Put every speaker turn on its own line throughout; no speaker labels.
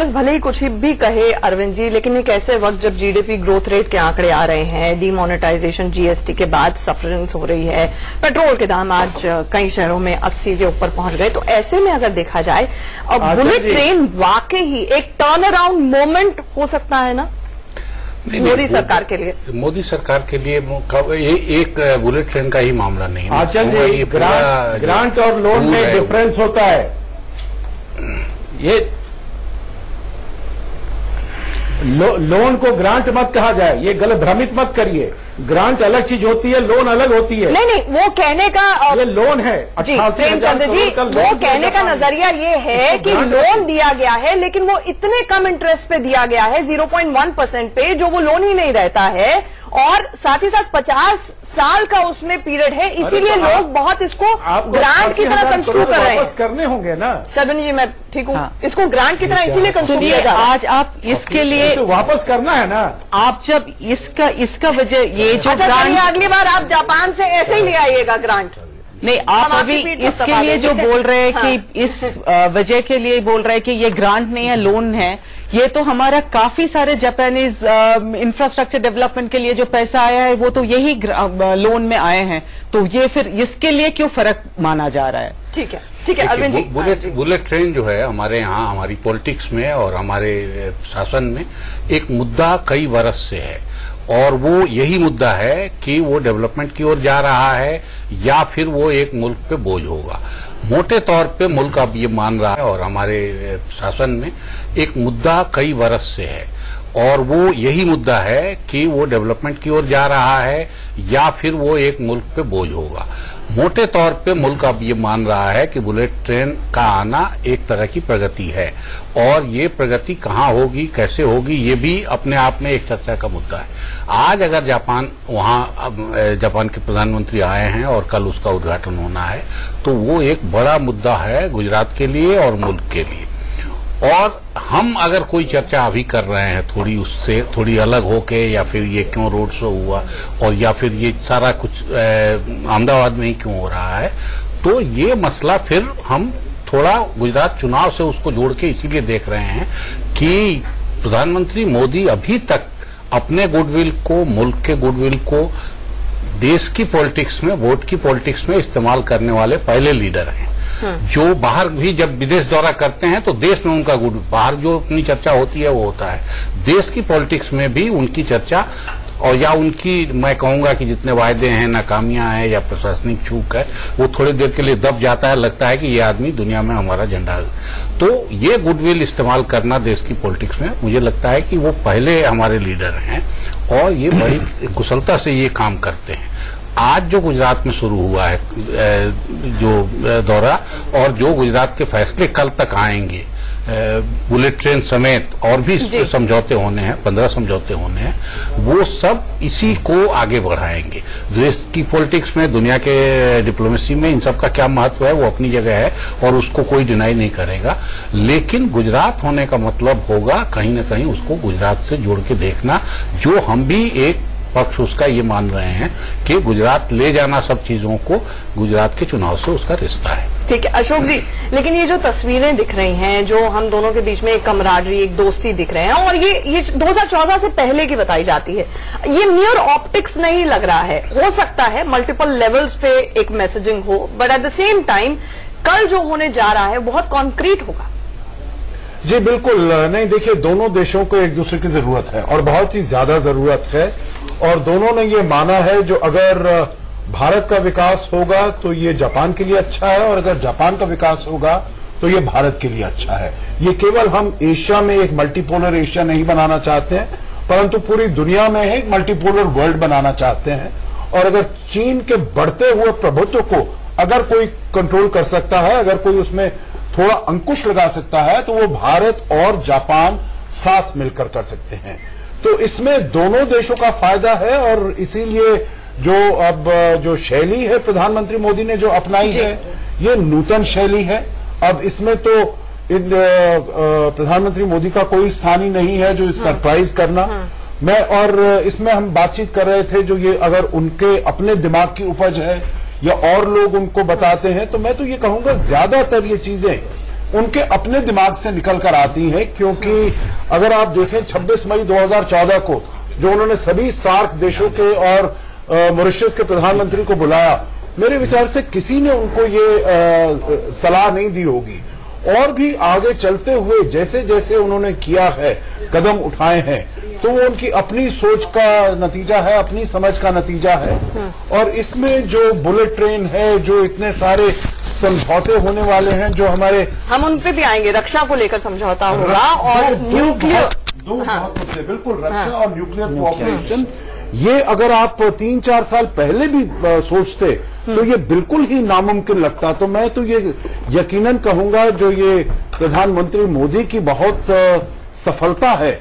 भले ही कुछ भी कहे अरविंद जी, लेकिन एक ऐसे वक्त जब जीडीपी ग्रोथ रेट के आंकड़े आ रहे हैं, डीमोनेटाइजेशन जीएसटी के बाद सफरेंस हो रही है, पेट्रोल के दाम आज कई शहरों में 80 के ऊपर पहुंच गए, तो ऐसे में अगर देखा जाए अब बुलेट ट्रेन वाकई ही एक टर्न अराउंड मोमेंट हो सकता है ना मोदी सरकार के लिए?
मोदी सरकार के लिए एक बुलेट ट्रेन का ही मामला नहीं है।
आंचल जी, ग्रांट और लोन में डिफरेंस होता है। ये लोन को ग्रांट मत कहा जाए, ये गलत भ्रमित मत करिए। ग्रांट अलग चीज होती है, लोन अलग होती है।
नहीं, वो कहने का
ये लोन है।
जी प्रेमचंद जी, वो कहने का नजरिया ये है कि लोन दिया गया है, लेकिन वो इतने कम इंटरेस्ट पे दिया गया है 0.1% पे, जो वो लोन ही नहीं रहता है, और साथ ही साथ 50 साल का उसमें पीरियड है, इसीलिए लोग बहुत इसको ग्रांट की तरह कंस्ट्रू कर रहे हैं।
करने होंगे ना
शर्मिनी जी, मैं ठीक हूँ। इसको ग्रांट की तरह इसीलिए कंस्ट्रू किया जा रहा है।
आज आप इसके लिए
तो वापस करना है ना।
आप जब इसका वजह ये जो ग्रांट,
अगली बार आप जापान से ऐसे ही ले आइएगा ग्रांट।
नहीं, आप अभी इसके लिए जो बोल रहे हैं कि इस वजह के लिए बोल रहे हैं कि ये ग्रांट नहीं है, लोन है, ये तो हमारा काफी सारे जापानीज इंफ्रास्ट्रक्चर डेवलपमेंट के लिए जो पैसा आया है वो तो यही लोन में आए हैं, तो ये फिर इसके लिए क्यों फर्क माना जा रहा है?
ठीक है, ठीक है अरविंद जी।
बुलेट ट्रेन जो है हमारे यहाँ, हमारी पॉलिटिक्स में और हमारे शासन में एक मुद्दा कई बरस से है, और वो यही मुद्दा है कि वो डेवलपमेंट की ओर जा रहा है या फिर वो एक मुल्क पे बोझ होगा। मोटे तौर पे मुल्क अब ये मान रहा है, और हमारे शासन में एक मुद्दा कई बरस से है, और वो यही मुद्दा है कि वो डेवलपमेंट की ओर जा रहा है या फिर वो एक मुल्क पे बोझ होगा। मोटे तौर पे मुल्क अब ये मान रहा है कि बुलेट ट्रेन का आना एक तरह की प्रगति है, और ये प्रगति कहाँ होगी, कैसे होगी, ये भी अपने आप में एक चर्चा का मुद्दा है। आज अगर जापान के प्रधानमंत्री आए हैं और कल उसका उद्घाटन होना है, तो वो एक बड़ा मुद्दा है गुजरात के लिए और मुल्क के लिए। और हम अगर कोई चर्चा अभी कर रहे हैं थोड़ी उससे थोड़ी अलग होके, या फिर ये क्यों रोड शो हुआ, और या फिर ये सारा कुछ अहमदाबाद में ही क्यों हो रहा है, तो ये मसला फिर हम थोड़ा गुजरात चुनाव से उसको जोड़ के इसीलिए देख रहे हैं कि प्रधानमंत्री मोदी अभी तक अपने गुडविल को, मुल्क के गुडविल को देश की पॉलिटिक्स में, वोट की पॉलिटिक्स में इस्तेमाल करने वाले पहले लीडर हैं, जो बाहर भी जब विदेश दौरा करते हैं तो देश में उनका गुड, बाहर जो अपनी चर्चा होती है वो होता है, देश की पॉलिटिक्स में भी उनकी चर्चा, और या उनकी, मैं कहूंगा कि जितने वायदे हैं, नाकामियां हैं या प्रशासनिक चूक है, वो थोड़ी देर के लिए दब जाता है, लगता है कि ये आदमी दुनिया में हमारा झंडा है। तो ये गुडविल इस्तेमाल करना देश की पॉलिटिक्स में, मुझे लगता है कि वो पहले हमारे लीडर हैं और ये बड़ी कुशलता से ये काम करते हैं। आज जो गुजरात में शुरू हुआ है जो दौरा, और जो गुजरात के फैसले कल तक आएंगे, बुलेट ट्रेन समेत और भी समझौते होने हैं, 15 समझौते होने हैं, वो सब इसी को आगे बढ़ाएंगे। देश की पॉलिटिक्स में, दुनिया के डिप्लोमेसी में इन सब का क्या महत्व है वो अपनी जगह है, और उसको कोई डिनाई नहीं करेगा, लेकिन गुजरात होने का मतलब होगा कहीं ना कहीं उसको गुजरात से जोड़ के देखना, जो हम भी एक पक्ष उसका ये मान रहे हैं कि गुजरात ले जाना सब चीजों को, गुजरात के चुनाव से उसका रिश्ता है।
ठीक है अशोक जी, लेकिन ये जो तस्वीरें दिख रही हैं, जो हम दोनों के बीच में एक कमराडरी, एक दोस्ती दिख रहे हैं, और ये 2014 से पहले की बताई जाती है, ये मियर ऑप्टिक्स नहीं लग रहा है। हो सकता है मल्टीपल लेवल्स पे एक मैसेजिंग हो, but at the same time कल जो होने जा रहा है बहुत कॉन्क्रीट होगा।
जी बिल्कुल नहीं, देखिए दोनों देशों को एक दूसरे की जरूरत है, और बहुत ही ज्यादा जरूरत है, और दोनों ने ये माना है जो अगर भारत का विकास होगा तो ये जापान के लिए अच्छा है, और अगर जापान का विकास होगा तो ये भारत के लिए अच्छा है। ये केवल हम एशिया में एक मल्टीपोलर एशिया नहीं बनाना चाहते हैं, परंतु पूरी दुनिया में एक मल्टीपोलर वर्ल्ड बनाना चाहते हैं। और अगर चीन के बढ़ते हुए प्रभुत्व को अगर कोई कंट्रोल कर सकता है, अगर कोई उसमें थोड़ा अंकुश लगा सकता है, तो वो भारत और जापान साथ मिलकर कर सकते हैं। तो इसमें दोनों देशों का फायदा है, और इसीलिए जो अब जो शैली है प्रधानमंत्री मोदी ने जो अपनाई है, ये नूतन शैली है। अब इसमें तो प्रधानमंत्री मोदी का कोई स्थान ही नहीं है जो सरप्राइज करना। और इसमें हम बातचीत कर रहे थे, जो ये अगर उनके अपने दिमाग की उपज है या और लोग उनको बताते हैं, तो मैं तो ये कहूंगा ज्यादातर ये चीजें उनके अपने दिमाग से निकल कर आती हैं, क्योंकि अगर आप देखें 26 मई 2014 को जो उन्होंने सभी सार्क देशों के और मॉरिशस के प्रधानमंत्री को बुलाया, मेरे विचार से किसी ने उनको ये सलाह नहीं दी होगी। और भी आगे चलते हुए जैसे जैसे उन्होंने किया है, कदम उठाए हैं, तो वो उनकी अपनी सोच का नतीजा है, अपनी समझ का नतीजा है। और इसमें जो बुलेट ट्रेन है, जो इतने सारे समझौते होने वाले हैं, जो हमारे,
हम उन पे भी आएंगे, रक्षा को लेकर समझौता होगा और न्यूक्लियर
दो बहुत मुद्दे, बिल्कुल, रक्षा और न्यूक्लियर कोऑपरेशन। ये अगर आप 3-4 साल पहले भी सोचते तो ये बिल्कुल ही नामुमकिन लगता। तो मैं तो ये यकीनन कहूंगा जो ये प्रधानमंत्री मोदी की बहुत सफलता है,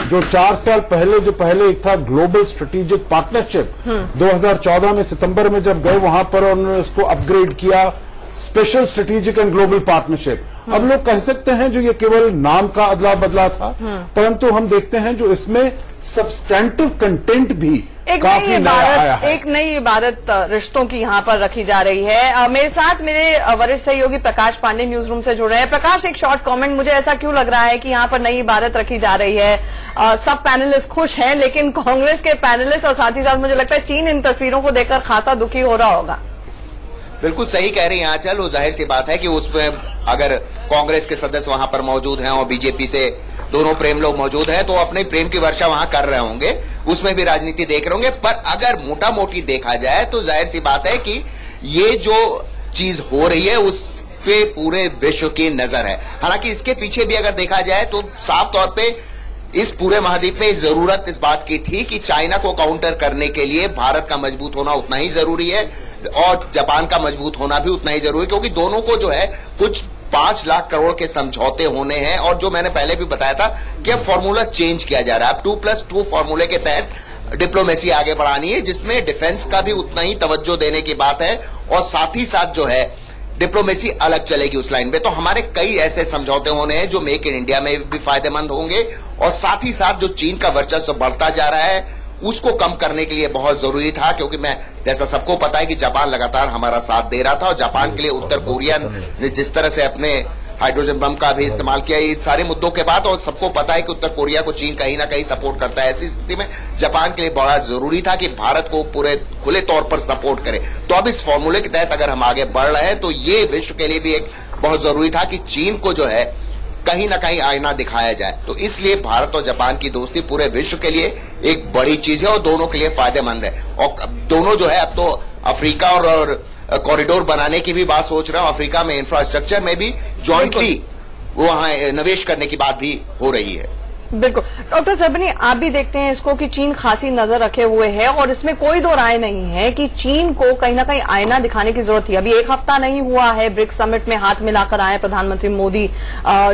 जो 4 साल पहले एक था ग्लोबल स्ट्रेटेजिक पार्टनरशिप, 2014 में सितंबर में जब गए वहां पर उन्होंने उसको अपग्रेड किया special strategic and global partnership. अब लोग कह सकते हैं जो ये केवल नाम का अदला बदला था, परंतु हम देखते हैं जो इसमें सब्सटेंटिव कंटेंट भी काफी नया आया है।
एक नई इबारत रिश्तों की यहाँ पर रखी जा रही है। मेरे साथ मेरे वरिष्ठ सहयोगी प्रकाश पांडे न्यूज रूम से जुड़ रहे हैं। प्रकाश, एक शॉर्ट कमेंट, मुझे ऐसा क्यों लग रहा है कि यहाँ पर नई इबारत रखी जा रही है? सब पैनलिस्ट खुश हैं, लेकिन कांग्रेस के पैनलिस्ट और साथ ही साथ मुझे लगता है चीन इन तस्वीरों को देखकर खासा दुखी हो रहा होगा।
बिल्कुल सही कह रही हैं आंचल, वो जाहिर सी बात है कि उसमें अगर कांग्रेस के सदस्य वहां पर मौजूद हैं और बीजेपी से दोनों प्रेम लोग मौजूद हैं तो अपने प्रेम की वर्षा वहां कर रहे होंगे, उसमें भी राजनीति देख रहे होंगे। पर अगर मोटा मोटी देखा जाए तो जाहिर सी बात है कि ये जो चीज हो रही है उस पे पूरे विश्व की नजर है। हालांकि इसके पीछे भी अगर देखा जाए तो साफ तौर पे इस पूरे महाद्वीप में जरूरत इस बात की थी कि चाइना को काउंटर करने के लिए भारत का मजबूत होना उतना ही जरूरी है और जापान का मजबूत होना भी उतना ही जरूरी है, क्योंकि दोनों को जो है कुछ 5 लाख करोड़ के समझौते होने हैं। और जो मैंने पहले भी बताया था कि अब फॉर्मूला चेंज किया जा रहा है। अब 2+2 फॉर्मूले के तहत डिप्लोमेसी आगे बढ़ानी है, जिसमें डिफेंस का भी उतना ही तवज्जो देने की बात है और साथ ही साथ जो है डिप्लोमेसी अलग चलेगी उस लाइन पे। तो हमारे कई ऐसे समझौते होने हैं जो मेक इन इंडिया में भी फायदेमंद होंगे और साथ ही साथ जो चीन का वर्चस्व बढ़ता जा रहा है उसको कम करने के लिए बहुत जरूरी था, क्योंकि मैं जैसा सबको पता है कि जापान लगातार हमारा साथ दे रहा था और जापान के लिए उत्तर कोरिया ने जिस तरह से अपने हाइड्रोजन बम का भी इस्तेमाल किया, ये सारे मुद्दों के बाद, और सबको पता है कि उत्तर कोरिया को चीन कहीं ना कहीं सपोर्ट करता है। ऐसी स्थिति में जापान के लिए बड़ा जरूरी था कि भारत को पूरे खुले तौर पर सपोर्ट करे। तो अब इस फॉर्मूले के तहत अगर हम आगे बढ़ रहे हैं तो ये विश्व के लिए भी एक बहुत जरूरी था कि चीन को जो है कहीं ना कहीं आईना दिखाया जाए। तो इसलिए भारत और जापान की दोस्ती पूरे विश्व के लिए एक बड़ी चीज है और दोनों के लिए फायदेमंद है। और दोनों जो है अब तो अफ्रीका और कॉरिडोर बनाने की भी बात सोच रहे हैं। अफ्रीका में इंफ्रास्ट्रक्चर में भी जॉइंटली वहां निवेश करने की बात भी हो रही है।
बिल्कुल डॉक्टर सरबनी, आप भी देखते हैं इसको कि चीन खासी नजर रखे हुए है और इसमें कोई दो राय नहीं है कि चीन को कहीं ना कहीं आईना दिखाने की जरूरत थी। अभी 1 हफ्ता नहीं हुआ है ब्रिक्स समिट में हाथ मिलाकर आए प्रधानमंत्री मोदी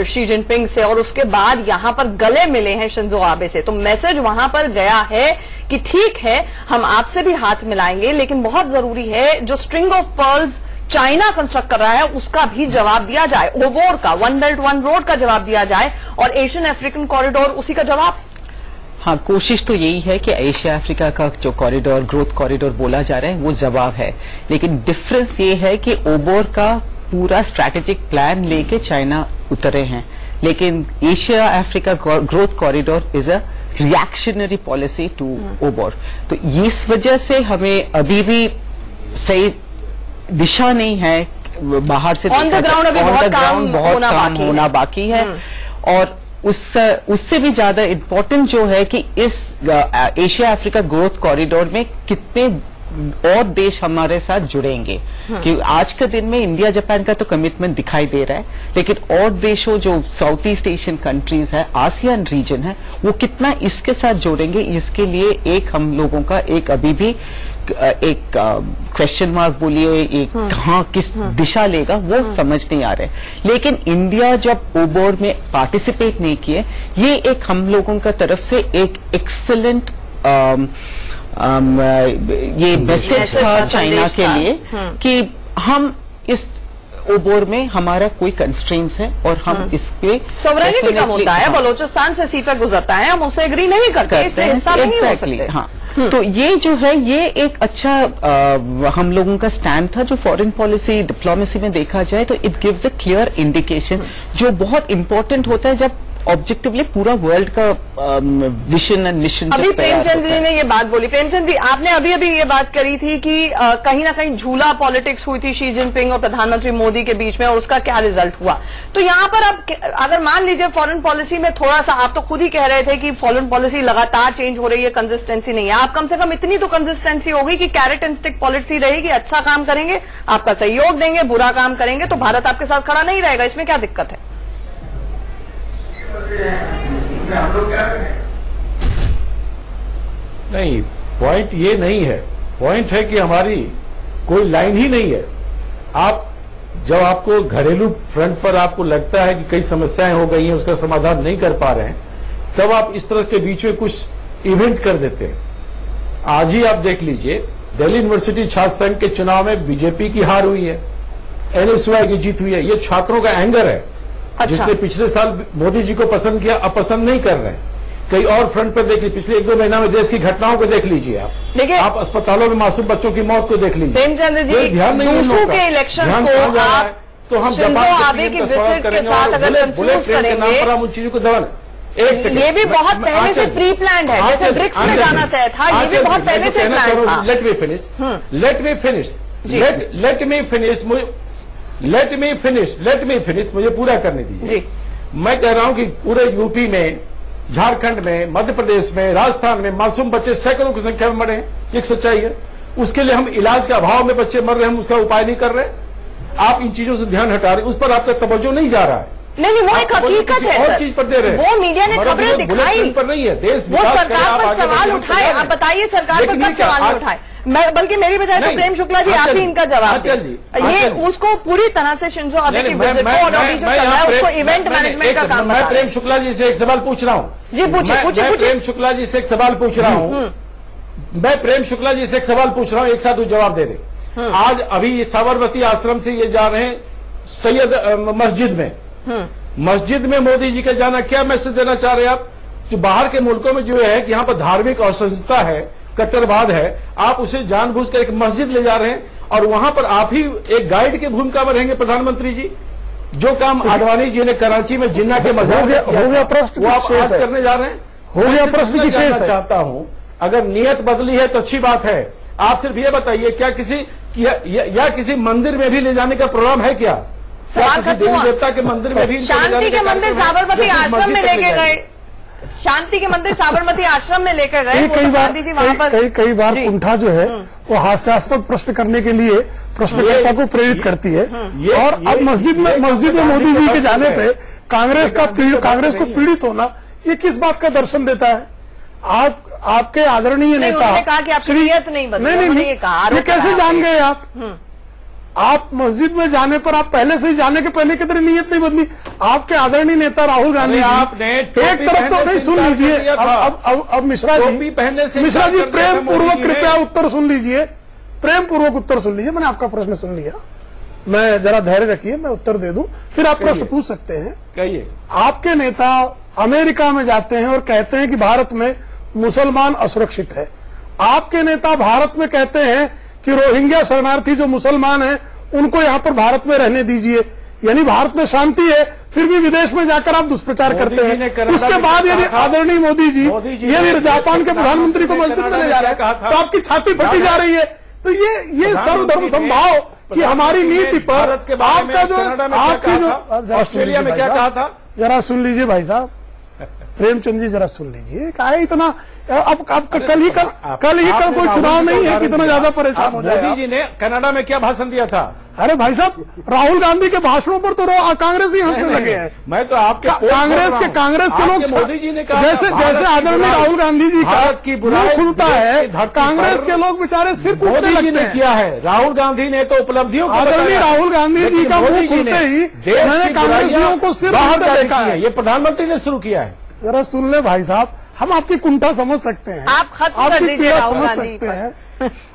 शी जिनपिंग से और उसके बाद यहां पर गले मिले हैं शिंजो आबे से। तो मैसेज वहां पर गया है कि ठीक है हम आपसे भी हाथ मिलाएंगे, लेकिन बहुत जरूरी है जो string of pearls China construct कर रहा है उसका भी जवाब दिया जाए, ओवोर का, वन बेल्ट वन रोड का जवाब दिया जाए और एशियन अफ्रीकन कॉरिडोर उसी का जवाब।
हाँ, कोशिश तो यही है कि एशिया अफ्रीका का जो कॉरिडोर, ग्रोथ कॉरिडोर बोला जा रहा है वो जवाब है, लेकिन डिफरेंस ये है कि ओबोर का पूरा स्ट्रैटेजिक प्लान लेके चाइना उतरे हैं, लेकिन Asia Africa growth corridor is a reactionary policy to OBOR. तो इस वजह से हमें अभी भी सही दिशा नहीं है, बाहर से
ऑन द ग्राउंड अभी बहुत काम
होना बाकी है। और उससे भी ज्यादा इम्पोर्टेंट जो है कि इस एशिया अफ्रीका ग्रोथ कॉरिडोर में कितने और देश हमारे साथ जुड़ेंगे, कि आज के दिन में इंडिया जापान का तो कमिटमेंट दिखाई दे रहा है, लेकिन और देशों जो साउथ ईस्ट एशियन कंट्रीज है, आसियान रीजन है, वो कितना इसके साथ जोड़ेंगे, इसके लिए एक हम लोगों का एक अभी भी एक क्वेश्चन मार्क बोलिए, एक कहाँ किस दिशा लेगा वो समझ नहीं आ रहा है। लेकिन इंडिया जब ओबोर में पार्टिसिपेट नहीं किए, ये एक हम लोगों का तरफ से एक एक्सेलेंट ये मैसेज था चाइना के लिए कि हम इस ओबोर में हमारा कोई कंस्ट्रेंट्स है और हम इसके
सॉवरेनिटी का मुद्दा है, बलोचिस्तान से सीपैक गुजरता है, हम उससे एग्री नहीं करते, इससे हिस्सा नहीं हो सकते।
हाँ, तो ये जो है ये एक अच्छा हम लोगों का स्टैंड था जो फॉरेन पॉलिसी डिप्लोमेसी में देखा जाए तो it gives a clear indication जो बहुत इंपॉर्टेंट होता है जब ऑब्जेक्टिवली पूरा वर्ल्ड का विजन एंड मिशन।
अभी प्रेमचंद जी ने ये बात बोली, प्रेमचंद जी आपने अभी अभी ये बात करी थी कि कहीं ना कहीं झूला पॉलिटिक्स हुई थी शी जिनपिंग और प्रधानमंत्री मोदी के बीच में और उसका क्या रिजल्ट हुआ। तो यहाँ पर अब अगर मान लीजिए फॉरेन पॉलिसी में थोड़ा सा, आप तो खुद ही कह रहे थे कि फॉरेन पॉलिसी लगातार चेंज हो रही है, कंसिस्टेंसी नहीं है, आप कम से कम इतनी तो कंसिस्टेंसी होगी कि कैरेट एंड स्टिक पॉलिसी रहेगी, अच्छा काम करेंगे आपका सहयोग देंगे, बुरा काम करेंगे तो भारत आपके साथ खड़ा नहीं रहेगा, इसमें क्या दिक्कत है?
नहीं, पॉइंट ये नहीं है, पॉइंट है कि हमारी कोई लाइन ही नहीं है। आप जब आपको घरेलू फ्रंट पर आपको लगता है कि कई समस्याएं हो गई हैं, उसका समाधान नहीं कर पा रहे हैं, तब आप इस तरह के बीच में कुछ इवेंट कर देते हैं। आज ही आप देख लीजिए, दिल्ली यूनिवर्सिटी छात्र संघ के चुनाव में बीजेपी की हार हुई है, एनएसयूआई की जीत हुई है। ये छात्रों का एंगर है। अच्छा। जिसने पिछले साल मोदी जी को पसंद किया, अब पसंद नहीं कर रहे हैं। कई और फ्रंट पर देख लीजिए, पिछले 1-2 महीना में देश की घटनाओं को देख लीजिए आप अस्पतालों में मासूम बच्चों की मौत को देख लीजिए।
प्रेमचंद जी,
ध्यान नहीं
दूसरों के इलेक्शन को आप
तो हम
आबे की विजिट के साथ अगर कंफ्यूज करेंगे,
हम उन चीजों को दबन एक सेकंड,
ये भी बहुत पहले से प्री प्लान है, जैसे ब्रिक्स में जाना तय था, ये भी बहुत पहले से प्लान था।
Let me finish, let me finish, मुझे पूरा करने दीजिए। मैं कह रहा हूं कि पूरे यूपी में, झारखंड में, मध्य प्रदेश में, राजस्थान में मासूम बच्चे सैकड़ों की संख्या में मरे हैं, एक सच्चाई है। उसके लिए हम इलाज के अभाव में बच्चे मर रहे हैं, हम उसका उपाय नहीं कर रहे। आप इन चीजों से ध्यान हटा रहे, उस पर आपका तवज्जो नहीं जा रहा है।
नहीं, वो एक हकीकत है,
और चीज पर दे रहे हैं।
वो मीडिया ने खबरें दिखाई
पर नहीं है, देश
वो सरकार पर सवाल उठाए। आप बताइए सरकार पर कब सवाल उठाए? बल्कि मेरी बजाय तो प्रेम शुक्ला जी आप ही इनका जवाब दें। ये उसको पूरी तरह से शिंजो आबे की विजिट को और अभी जो चल रहा है उसको इवेंट मैनेजमेंट का काम।
मैं प्रेम शुक्ला जी से एक सवाल पूछ रहा हूँ।
जी पूछिए।
प्रेम शुक्ला जी से एक सवाल पूछ रहा हूँ। मैं प्रेम शुक्ला जी से एक सवाल पूछ रहा हूँ, एक साथ वो जवाब दे रहे। आज अभी साबरमती आश्रम से ये जा रहे हैं सैयद मस्जिद में मोदी जी का जाना, क्या मैसेज देना चाह रहे हैं आप? जो बाहर के मुल्कों में जो है कि यहाँ पर धार्मिक असहिष्णुता है, कट्टरवाद है, आप उसे जानबूझकर एक मस्जिद ले जा रहे हैं और वहां पर आप ही एक गाइड की भूमिका में रहेंगे प्रधानमंत्री जी। जो काम आडवाणी जी ने कराची में जिन्ना के मजार हो गया प्रश्न, वो आप आज करने जा रहे हैं। हो गया प्रश्न की शेष चाहता हूं, अगर नियत बदली है तो अच्छी बात है। आप सिर्फ ये बताइए, क्या किसी या किसी मंदिर में भी ले जाने का प्रोग्राम है क्या? किसी देवी देवता के मंदिर में भी?
शांति के मंदिर साबरमती आश्रम में लेके गए, शांति के मंदिर साबरमती आश्रम में लेकर गए।
कई बार कुंठा जो है वो हास्यास्पद प्रश्न करने के लिए प्रश्नकर्ता को प्रेरित करती है। और अब मस्जिद में मोदी जी के जाने पे कांग्रेस को पीड़ित होना, ये किस बात का दर्शन देता है? आपके आदरणीय नेता
कहा कि आपकी नीयत नहीं बदली,
ये कैसे जान गए आप मस्जिद में जाने पर? आप पहले से ही जाने के पहले की तरह नीयत नहीं बदली। आपके आदरणीय नेता राहुल गांधी
आपने
एक तरफ तो नहीं, सुन लीजिए अब मिश्रा जी प्रेम पूर्वक कृपया उत्तर सुन लीजिए, प्रेम पूर्वक उत्तर सुन लीजिए। मैंने आपका प्रश्न सुन लिया, मैं जरा धैर्य रखिए, मैं उत्तर दे दूं, फिर आप प्रश्न पूछ सकते हैं।
कहिए।
आपके नेता अमेरिका में जाते हैं और कहते हैं कि भारत में मुसलमान असुरक्षित है। आपके नेता भारत में कहते हैं कि रोहिंग्या शरणार्थी जो मुसलमान हैं उनको यहाँ पर भारत में रहने दीजिए, यानी भारत में शांति है, फिर भी विदेश में जाकर आप दुष्प्रचार करते हैं। उसके बाद यदि आदरणीय मोदी जी यदि जापान के प्रधानमंत्री को मस्जिद में ले जा रहे हैं तो आपकी छाती फटी जा रही है। तो ये सर्वधर्म संभाव कि हमारी नीति पर आपका जो आपकी जो
ऑस्ट्रेलिया में क्या कहा था,
जरा सुन लीजिए भाई साहब, प्रेमचंद जी जरा सुन लीजिए। क्या है इतना, अब कल ही कोई चुनाव नहीं है कि इतना ज्यादा परेशान हो जाए।
मोदी जी ने कनाडा में क्या भाषण दिया था?
अरे भाई साहब, राहुल गांधी के भाषणों पर तो कांग्रेस ही हंसने लगे हैं।
मैं तो आपके
कांग्रेस के लोग,
मोदी जी ने कहा
जैसे आदरणीय राहुल गांधी जी
की
बुराई खुलता है, कांग्रेस के लोग बेचारे सिर्फ
मोदी जी ने किया है। राहुल गांधी ने तो उपलब्धियों,
आदरणीय राहुल गांधी जी का मुंह खुलते ही मैंने कांग्रेसियों को सिर्फ देखा है।
ये प्रधानमंत्री ने शुरू किया है।
जरा सुन ले भाई साहब, हम आपकी कुंठा समझ सकते हैं,
आप
आपकी पीड़ा समझ सकते हैं,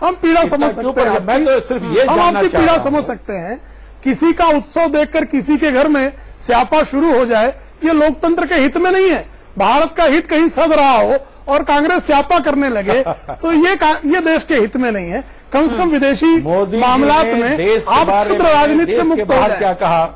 हम पीड़ा समझ सकते हैं,
मैं तो सिर्फ ये
हम आपकी पीड़ा समझ सकते हैं। किसी का उत्सव देखकर किसी के घर में स्यापा शुरू हो जाए, ये लोकतंत्र के हित में नहीं है। भारत का हित कहीं सध रहा हो और कांग्रेस स्यापा करने लगे तो ये देश के हित में नहीं है। कम से कम विदेशी मामलात में आप क्षुद्र राजनीति से मुक्त हो जाए।
क्या कहा?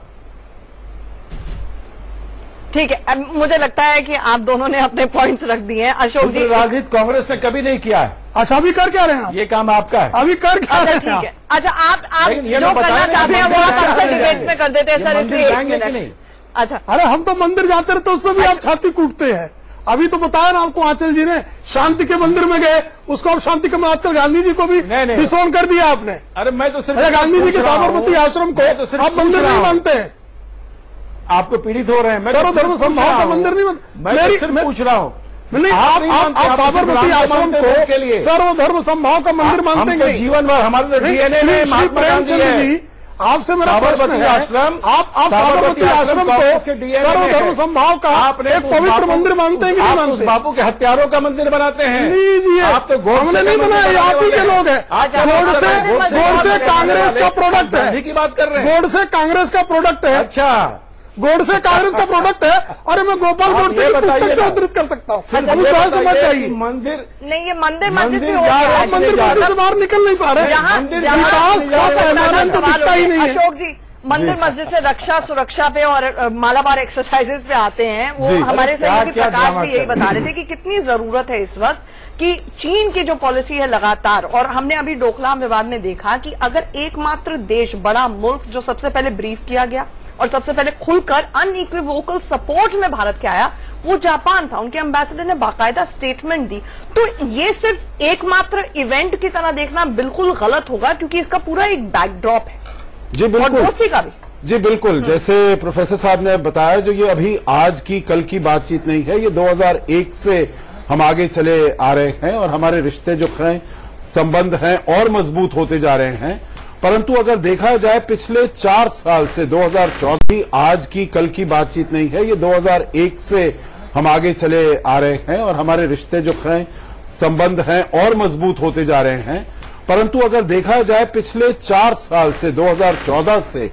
ठीक है, अब मुझे लगता है कि आप दोनों ने अपने पॉइंट्स रख दिए हैं। अशोक जी,
राजनीति कांग्रेस ने कभी नहीं किया है।
अच्छा, अभी कर क्या रहे हैं आप?
ये काम आपका है,
अभी कर क्या रहे हैं?
ठीक है, अच्छा आप जो करना चाहते हैं वो आप अक्सर डिबेट्स में कर देते हैं सर, इसलिए 1 मिनट। अच्छा,
अरे हम तो मंदिर जाते रहते, उसमें भी आप छाती कूटते हैं। अभी तो बताया ना आपको, आंचल जी ने शांति के मंदिर में गए, उसको आप शांति के, आजकल गांधी जी को भी डिसोन कर दिया आपने।
अरे मैं तो सिर्फ
गांधी जी के साबरमती आश्रम को आप मंदिर नहीं मानते हैं।
आपको पीड़ित हो रहे हैं।
सर्वधर्म समभाव का मंदिर नहीं,
मैं सिर्फ पूछ रहा हूँ।
नहीं, आप साबरमती आश्रम को सर्वधर्म समभाव का मंदिर मानते हैं?
जीवन भर हमारे डीएनए में महात्मा गांधी जी,
आपसे मेरा प्रश्न है, आप साबरमती आश्रम को सर्वधर्म समभाव का एक पवित्र मंदिर मानते हैं कि नहीं मानते?
बापू के हत्यारों का मंदिर बनाते हैं।
लीजिए, आप तो हमने नहीं बनाया, आप ही के लोग हैं। गोडसे कांग्रेस का प्रोडक्ट है
की बात कर रहे हैं।
गोडसे कांग्रेस का प्रोडक्ट है।
अच्छा,
गोडसे कांग्रेस का प्रोडक्ट है। अरे मैं गोपाल गोडसे की पुस्तक से उद्धृत कर सकता हूँ। समझ जाइए,
मंदिर
नहीं, ये मंदिर मस्जिद भी हो गया,
मंदिर मस्जिद से बाहर निकल नहीं पा रहे। विकास का पैमाना तो दिखता ही नहीं है।
अशोक जी, मंदिर मस्जिद से रक्षा सुरक्षा पे और मालाबार एक्सरसाइजेज पे आते हैं। वो हमारे सहयोगी प्रकाश भी यही बता रहे थे कि कितनी जरूरत है इस वक्त कि चीन की जो पॉलिसी है लगातार, और हमने अभी डोकलाम विवाद में देखा कि अगर एकमात्र देश, बड़ा मुल्क जो सबसे पहले ब्रीफ किया गया और सबसे पहले खुलकर अनइक्विवोकल सपोर्ट में भारत के आया, वो जापान था। उनके एम्बेसडर ने बाकायदा स्टेटमेंट दी। तो ये सिर्फ एकमात्र इवेंट की तरह देखना बिल्कुल गलत होगा, क्योंकि इसका पूरा एक बैकड्रॉप है।
जी बिल्कुल,
और दोस्ती का भी।
जी बिल्कुल, जैसे प्रोफेसर साहब ने बताया, जो ये अभी आज की कल की बातचीत नहीं है, ये 2001 से हम आगे चले आ रहे हैं और हमारे रिश्ते जो हैं, संबंध हैं और मजबूत होते जा रहे हैं। परंतु अगर देखा जाए पिछले 4 साल से 2014, आज की कल की बातचीत नहीं है, ये 2001 से हम आगे चले आ रहे हैं और हमारे रिश्ते जो हैं, संबंध हैं और मजबूत होते जा रहे हैं। परंतु अगर देखा जाए पिछले 4 साल से 2014 से,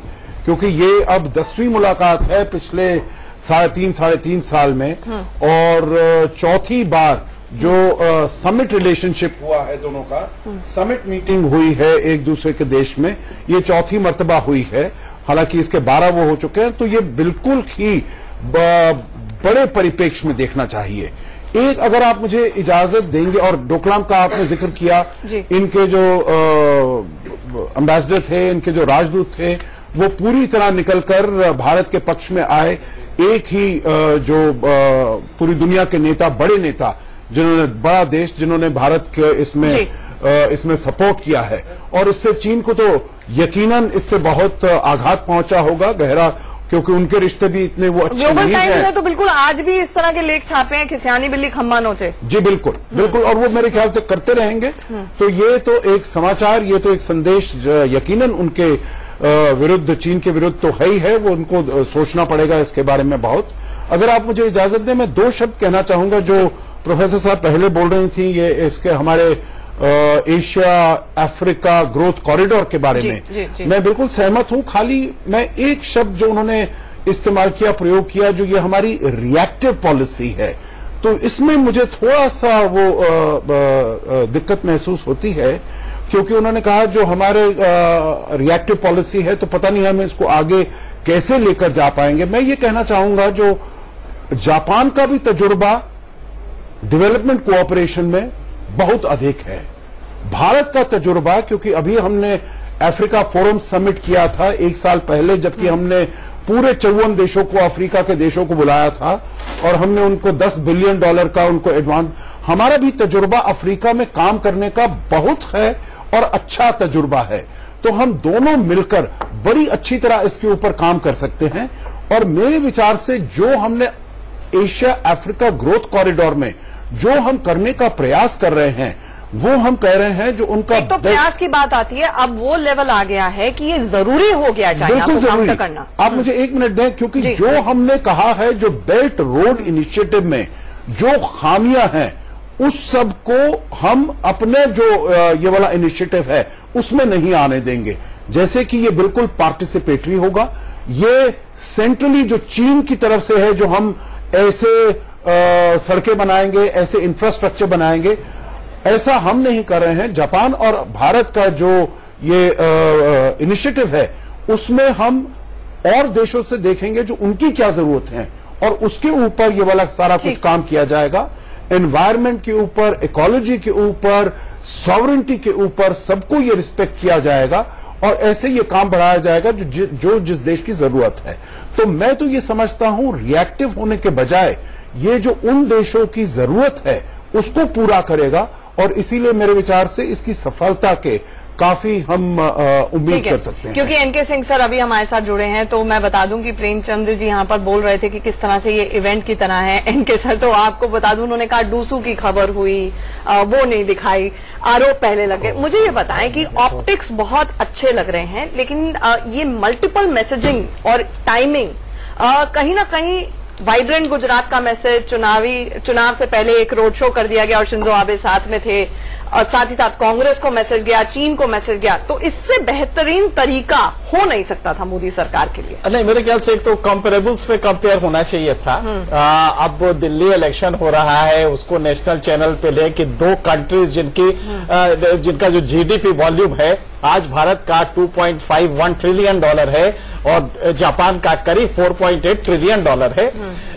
क्योंकि ये अब 10वीं मुलाकात है पिछले साढ़े तीन साल में, और चौथी बार जो समिट रिलेशनशिप हुआ है दोनों का, समिट मीटिंग हुई है एक दूसरे के देश में, ये चौथी मर्तबा हुई है। हालांकि इसके 12 वो हो चुके हैं। तो ये बिल्कुल ही बड़े परिप्रेक्ष्य में देखना चाहिए। एक, अगर आप मुझे इजाजत देंगे, और डोकलाम का आपने जिक्र किया, इनके जो एम्बेसडर थे, इनके जो राजदूत थे, वो पूरी तरह निकलकर भारत के पक्ष में आए। एक ही जो पूरी दुनिया के नेता, बड़े नेता, जिन्होंने, बड़ा देश जिन्होंने भारत के इसमें सपोर्ट किया है, और इससे चीन को तो यकीनन इससे बहुत आघात पहुंचा होगा, गहरा, क्योंकि उनके रिश्ते भी इतने वो अच्छे
ग्लोबल
नहीं
टाइम्स
है।
ने तो बिल्कुल आज भी इस तरह के लेख छापे हैं, खिसियानी बिल्ली खम्मा नोचे।
जी बिल्कुल बिल्कुल, और वो मेरे ख्याल से करते रहेंगे। तो ये तो एक समाचार, ये तो एक संदेश यकीनन उनके विरुद्ध, चीन के विरुद्ध तो है ही है। वो उनको सोचना पड़ेगा इसके बारे में बहुत। अगर आप मुझे इजाजत दें, मैं 2 शब्द कहना चाहूंगा जो प्रोफेसर साहब पहले बोल रही थी, ये इसके हमारे एशिया अफ्रीका ग्रोथ कॉरिडोर के बारे में मैं बिल्कुल सहमत हूं। खाली मैं एक शब्द जो उन्होंने इस्तेमाल किया, प्रयोग किया, जो ये हमारी रिएक्टिव पॉलिसी है, तो इसमें मुझे थोड़ा सा वो दिक्कत महसूस होती है, क्योंकि उन्होंने कहा जो हमारे रिएक्टिव पॉलिसी है, तो पता नहीं हम इसको आगे कैसे लेकर जा पाएंगे। मैं ये कहना चाहूंगा, जो जापान का भी तजुर्बा डेवलपमेंट कोऑपरेशन में बहुत अधिक है, भारत का तजुर्बा, क्योंकि अभी हमने अफ्रीका फोरम समिट किया था 1 साल पहले, जबकि हमने पूरे 54 देशों को, अफ्रीका के देशों को बुलाया था, और हमने उनको $10 बिलियन का उनको एडवांस। हमारा भी तजुर्बा अफ्रीका में काम करने का बहुत है और अच्छा तजुर्बा है। तो हम दोनों मिलकर बड़ी अच्छी तरह इसके ऊपर काम कर सकते हैं। और मेरे विचार से जो हमने एशिया अफ्रीका ग्रोथ कॉरिडोर में जो हम करने का प्रयास कर रहे हैं, वो हम कह रहे हैं जो उनका,
एक तो प्रयास की बात आती है, अब वो लेवल आ गया है कि ये जरूरी हो गया चाहिए,
बिल्कुल जरूरी
करना।
आप मुझे 1 मिनट दें, क्योंकि जो हमने कहा है, जो बेल्ट रोड इनिशिएटिव में जो खामियां हैं, उस सब को हम अपने जो ये वाला इनिशिएटिव है उसमें नहीं आने देंगे। जैसे कि ये बिल्कुल पार्टिसिपेटरी होगा, ये सेंट्रली जो चीन की तरफ से है, जो हम ऐसे सड़कें बनाएंगे, ऐसे इंफ्रास्ट्रक्चर बनाएंगे। ऐसा हम नहीं कर रहे हैं। जापान और भारत का जो ये इनिशिएटिव है, उसमें हम और देशों से देखेंगे जो उनकी क्या जरूरत है और उसके ऊपर ये वाला सारा कुछ काम किया जाएगा। एनवायरमेंट के ऊपर, इकोलॉजी के ऊपर, सॉवरेंटी के ऊपर, सबको ये रिस्पेक्ट किया जाएगा और ऐसे ये काम बढ़ाया जाएगा जो जिस देश की जरूरत है। तो मैं तो ये समझता हूं रिएक्टिव होने के बजाय ये जो उन देशों की जरूरत है उसको पूरा करेगा और इसीलिए मेरे विचार से इसकी सफलता के काफी हम उम्मीद कर सकते हैं।
क्योंकि एनके सिंह सर अभी हमारे साथ जुड़े हैं, तो मैं बता दूं कि प्रेमचंद जी यहाँ पर बोल रहे थे कि किस तरह से ये इवेंट की तरह है। एनके सर तो आपको बता दूं, उन्होंने कहा डूसू की खबर हुई, वो नहीं दिखाई, आरोप पहले लगे। मुझे ये बताएं कि ऑप्टिक्स बहुत अच्छे लग रहे हैं, लेकिन ये मल्टीपल मैसेजिंग और टाइमिंग कहीं ना कहीं वाइब्रेंट गुजरात का मैसेज, चुनाव से पहले एक रोड शो कर दिया गया और शिंजो आबे साथ में थे, और साथ ही साथ कांग्रेस को मैसेज गया, चीन को मैसेज गया, तो इससे बेहतरीन तरीका हो नहीं सकता था मोदी सरकार के लिए।
नहीं, मेरे ख्याल से एक तो कंपेरेबल्स पे कंपेयर होना चाहिए था। अब दिल्ली इलेक्शन हो रहा है, उसको नेशनल चैनल पे ले कि दो कंट्रीज जिनका जो जीडीपी वॉल्यूम है आज भारत का $2.51 ट्रिलियन है और जापान का करीब $4.8 ट्रिलियन है।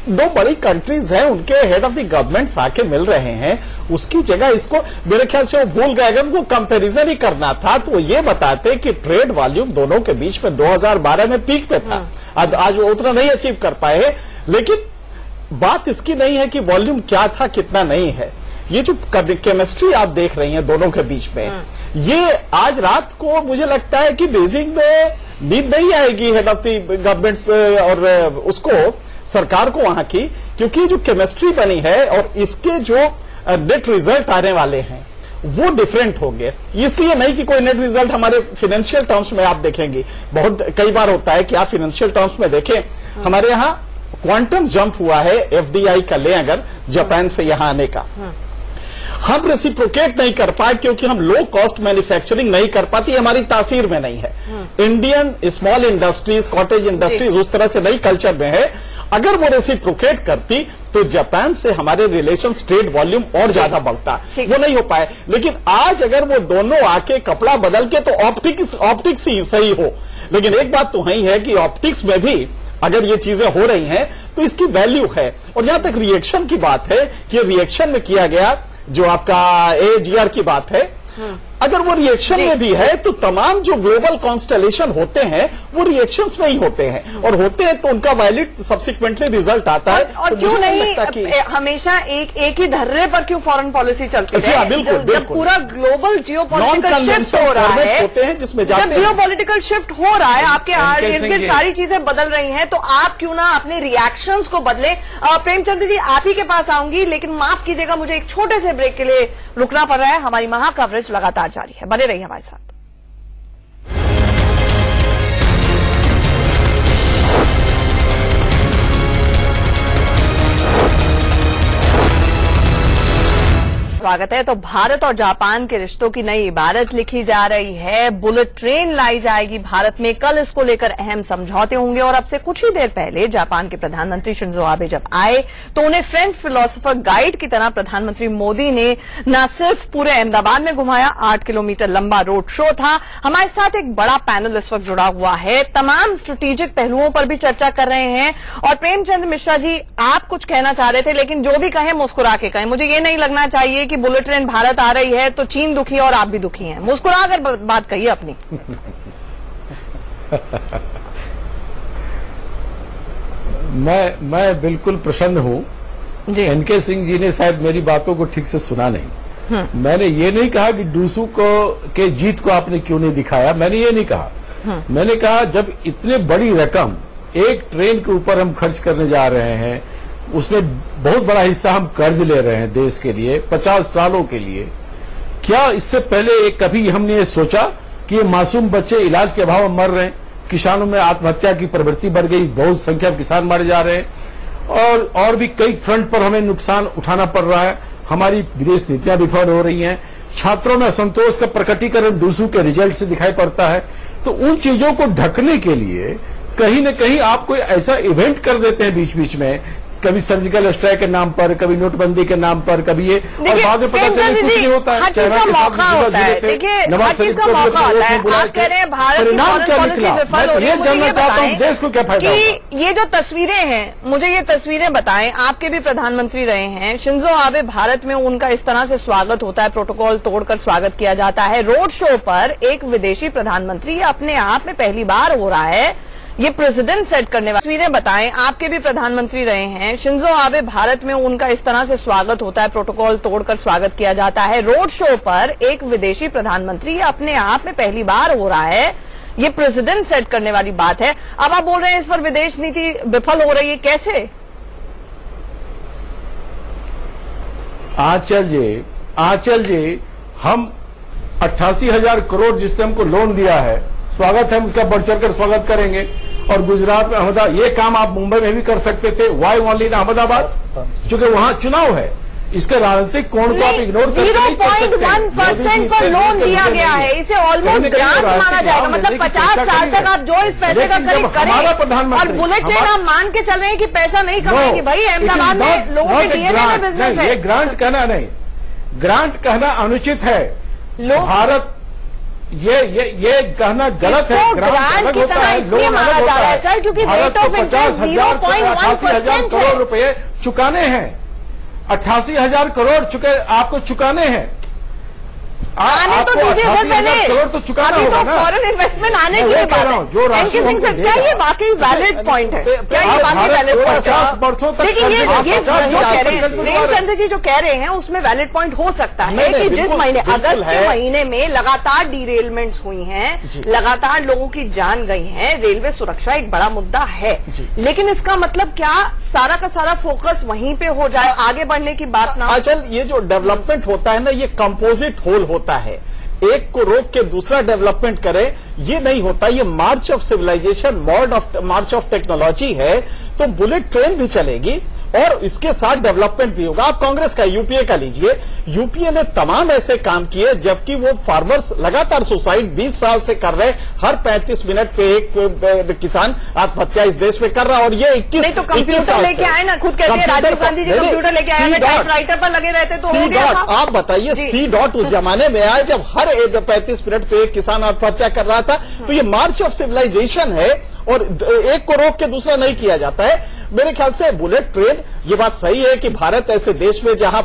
दो बड़ी कंट्रीज हैं, उनके हेड ऑफ द गवर्नमेंट्स आके मिल रहे हैं, उसकी जगह इसको मेरे ख्याल से वो भूल गए। अगर उनको कंपैरिजन ही करना था तो ये बताते कि ट्रेड वॉल्यूम दोनों के बीच में 2012 में पीक पे था। आज वो उतना नहीं अचीव कर पाए, लेकिन बात इसकी नहीं है कि वॉल्यूम क्या था कितना नहीं है। ये जो केमिस्ट्री आप देख रही हैं दोनों के बीच में, ये आज रात को मुझे लगता है कि बीजिंग में नींद नहीं आएगी हेड ऑफ द गवर्नमेंट्स और उसको सरकार को वहां की, क्योंकि जो केमिस्ट्री बनी है और इसके जो नेट रिजल्ट आने वाले हैं वो डिफरेंट होंगे। इसलिए नहीं कि कोई नेट रिजल्ट हमारे फाइनेंशियल टर्म्स में आप देखेंगे, बहुत कई बार होता है कि आप फाइनेंशियल टर्म्स में देखें, हमारे यहाँ क्वांटम जंप हुआ है एफडीआई का ले अगर जापान से यहां आने का। हम रेसिप्रोकेट नहीं कर पाए क्योंकि हम लो कॉस्ट मैन्युफैक्चरिंग नहीं कर पाती, हमारी तासीर में नहीं है। Indian small industries, cottage industries उस तरह से नई कल्चर में है। अगर वो रेसिप्रोकेट करती तो जापान से हमारे रिलेशन ट्रेड वॉल्यूम और ज्यादा बढ़ता, वो नहीं हो पाए। लेकिन आज अगर वो दोनों आके कपड़ा बदल के तो ऑप्टिक्स ही सही हो, लेकिन एक बात तो है कि ऑप्टिक्स में भी अगर ये चीजें हो रही हैं तो इसकी वैल्यू है। और जहां तक रिएक्शन की बात है कि रिएक्शन में किया गया जो आपका AGR की बात है, अगर वो रिएक्शन में भी है तो तमाम जो ग्लोबल कॉन्स्टेलेशन होते हैं वो रिएक्शंस में ही होते हैं, और होते हैं तो उनका वैलिड सब्सिक्वेंटली रिजल्ट आता है।
और
तो
क्यों नहीं हमेशा एक ही धर्रे पर क्यों फॉरेन पॉलिसी चलती है?
बिल्कुल,
जब पूरा ग्लोबल जियोपॉलिटिकल शिफ्ट हो रहा है,
होते हैं जिसमें
जब जियोपॉलिटिकल शिफ्ट हो रहा है, आपके इर्द गिर्द सारी चीजें बदल रही हैं, तो आप क्यों ना अपने रिएक्शंस को बदले। प्रेमचंद जी, आप ही के पास आऊंगी, लेकिन माफ कीजिएगा मुझे एक छोटे से ब्रेक के लिए रुकना पड़ रहा है। हमारी महा कवरेज लगातार जारी है, बने रहिए हमारे साथ। स्वागत है। तो भारत और जापान के रिश्तों की नई इबारत लिखी जा रही है। बुलेट ट्रेन लाई जाएगी भारत में, कल इसको लेकर अहम समझौते होंगे। और अब से कुछ ही देर पहले जापान के प्रधानमंत्री शिंजो आबे जब आए तो उन्हें फ्रेंच फिलोसोफर गाइड की तरह प्रधानमंत्री मोदी ने न सिर्फ पूरे अहमदाबाद में घुमाया, 8 किलोमीटर लंबा रोड शो था। हमारे साथ एक बड़ा पैनल इस वक्त जुड़ा हुआ है, तमाम स्ट्रेटेजिक पहलुओं पर भी चर्चा कर रहे हैं। और प्रेमचंद मिश्रा जी, आप कुछ कहना चाह रहे थे, लेकिन जो भी कहें मुस्कुरा के कहें। मुझे ये नहीं लगना चाहिए कि बुलेट ट्रेन भारत आ रही है तो चीन दुखी है और आप भी दुखी हैं। मुस्कुरा कर बात कहिए अपनी।
मैं बिल्कुल प्रसन्न हूं। एनके सिंह जी ने शायद मेरी बातों को ठीक से सुना नहीं। मैंने ये नहीं कहा कि डूसू के जीत को आपने क्यों नहीं दिखाया, मैंने ये नहीं कहा। मैंने कहा जब इतने बड़ी रकम एक ट्रेन के ऊपर हम खर्च करने जा रहे हैं, उसमें बहुत बड़ा हिस्सा हम कर्ज ले रहे हैं देश के लिए 50 सालों के लिए, क्या इससे पहले कभी हमने ये सोचा कि ये मासूम बच्चे इलाज के अभाव में मर रहे हैं, किसानों में आत्महत्या की प्रवृत्ति बढ़ गई, बहुत संख्या में किसान मारे जा रहे हैं, और भी कई फ्रंट पर हमें नुकसान उठाना पड़ रहा है, हमारी विदेश नीतियां विफल हो रही हैं, छात्रों में असंतोष का प्रकटीकरण डूसू के रिजल्ट से दिखाई पड़ता है। तो उन चीजों को ढकने के लिए कहीं न कहीं आप कोई ऐसा इवेंट कर देते हैं बीच बीच में कभी सर्जिकल स्ट्राइक के नाम पर, कभी नोटबंदी के नाम पर, कभी ये, और बाद में पता चले कुछ नहीं होता है।
हर चीज का मौका होता है, देखिए हर चीज का मौका होता है। आप कह रहे हैं भारत की फॉरेन पॉलिसी विफल हो रही है, मुझे ये बताएं
देश को क्या फायदा
कि ये जो तस्वीरें हैं, मुझे ये तस्वीरें बताएं, आपके भी प्रधानमंत्री रहे हैं, शिंजो आबे भारत में उनका इस तरह से स्वागत होता है, प्रोटोकॉल तोड़कर स्वागत किया जाता है। रोड शो पर एक विदेशी प्रधानमंत्री, ये अपने आप में पहली बार हो रहा है, ये प्रेसिडेंट सेट करने वाली तस्वीरें बताएं, आपके भी प्रधानमंत्री रहे हैं, शिंजो आबे भारत में उनका इस तरह से स्वागत होता है, प्रोटोकॉल तोड़कर स्वागत किया जाता है। रोड शो पर एक विदेशी प्रधानमंत्री, ये अपने आप में पहली बार हो रहा है, ये प्रेसिडेंट सेट करने वाली बात है। अब आप बोल रहे हैं इस पर विदेश नीति विफल हो रही है, कैसे?
आंचल जी, हम 88,000 करोड़ जिसने हमको लोन दिया है, स्वागत है, हम उसका बढ़ चढ़कर स्वागत करेंगे। और गुजरात में अहमदाबाद, ये काम आप मुंबई में भी कर सकते थे, वाई ओनली इन अहमदाबाद, क्योंकि वहां चुनाव है। इसके राजनीतिक कोण को आप इग्नोर करके नहीं कर सकते।
0.1% पर लोन दिया गया है, इसे ऑलमोस्ट ग्रांट माना जाएगा। मतलब 50 साल तक आप जो इस पैसे का करीब करें, और बुलेट ट्रेन आप मान के चल रहे हैं कि पैसा नहीं कमाएंगे। भाई अहमदाबाद में लोगों के डीएनए में बिजनेस है।
ये ग्रांट कहना नहीं, ग्रांट कहना अनुचित है। भारत ये कहना गलत है।
ग्रांट की तरह इसलिए माना जा रहा है सर, क्योंकि रेट ऑफ इंटरेस्ट 0.1%
करोड़ रुपए चुकाने हैं। 88,000 करोड़ आपको चुकाने हैं।
आने तो दीजिए सर, पहले
करोड़ तो चुकाना होगा ना।
फॉरेन इन्वेस्टमेंट आने की बात है। एनके सिंह सर, क्या ये वाकई वैलिड पॉइंट है? क्या ये वाकई वैलिड पॉइंट है? लेकिन ये जो कह रहे हैं प्रेमचंद जी, जो कह रहे हैं उसमें वैलिड पॉइंट हो सकता है कि जिस महीने अगस्त के महीने में लगातार डिरेलमेंट्स हुई हैं, लगातार लोगों की जान गई है, रेलवे सुरक्षा एक बड़ा मुद्दा है, लेकिन इसका मतलब क्या सारा का सारा फोकस वहीं पे हो जाए, आगे बढ़ने की बात ना?
आजकल ये जो डेवलपमेंट होता है ना, ये कंपोजिट होल होता है, एक को रोक के दूसरा डेवलपमेंट करे, ये नहीं होता। ये march of civilization, march of technology है, तो बुलेट ट्रेन भी चलेगी और इसके साथ डेवलपमेंट भी होगा। आप कांग्रेस का यूपीए का लीजिए, यूपीए ने तमाम ऐसे काम किए, जबकि वो फार्मर्स लगातार सुसाइड 20 साल से कर रहे, हर 35 मिनट पे एक किसान आत्महत्या इस देश में कर रहा, और ये 21
तो कंप्यूटर लेके आए ना, खुद कहते हैं राजीव गांधी जी कंप्यूटर लेके आए, टाइपराइटर पर लगे रहते तो हो गया।
आप बताइए, सी डॉट उस जमाने में आया जब हर 35 मिनट पे एक किसान आत्महत्या कर रहा था। तो ये मार्च ऑफ सिविलाइजेशन है, और एक को रोक के दूसरा नहीं किया जाता है। मेरे ख्याल से बुलेट ट्रेन, ये बात सही है कि भारत ऐसे देश में जहां